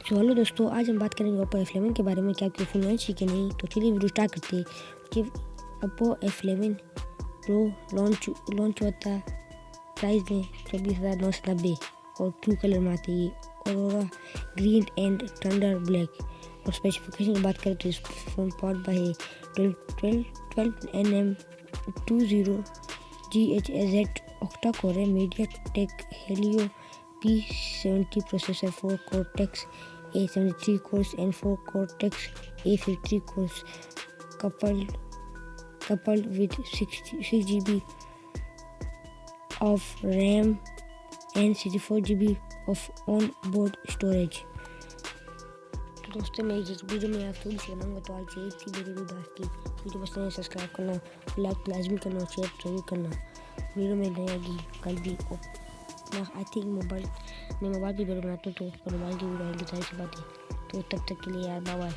तो हेलो दोस्तों, आज हम बात करेंगे ओप्पो F11 के बारे में कि आपके फ़ोन लॉन्च है कि नहीं। तो चलिए वीडियो स्टार्ट करते हैं कि ओप्पो F11 प्रो लॉन्च हुआ था। प्राइस में 24,990 और ट्रू कलर में आती है और ग्रीन एंड थंडर ब्लैक। और स्पेसिफिकेशन की बात करें तो इस phone powered by 12nm 20GHz octa core है, MediaTek Helio P70 processor, 4 Cortex A73 cores and 4 Cortex A53 cores, coupled with 6 GB of RAM and 64 GB of on-board storage। तो दोस्तों, मैं इस वीडियो में आप थोड़ी सी बनाऊंगा, तो आज एक थी मेरी वीडियो की। वीडियो पसंद है सब्सक्राइब करना, लाइक लाजमी करना, शेयर जरूर करना। वीडियो में नई आएगी कल भी। आई थिंक मोबाइल भी वीडियो बनाता हूँ, तो मोबाइल की वीडियो आएगी, सारी सी बातें। तो तब तक के लिए यार, बाय बाय।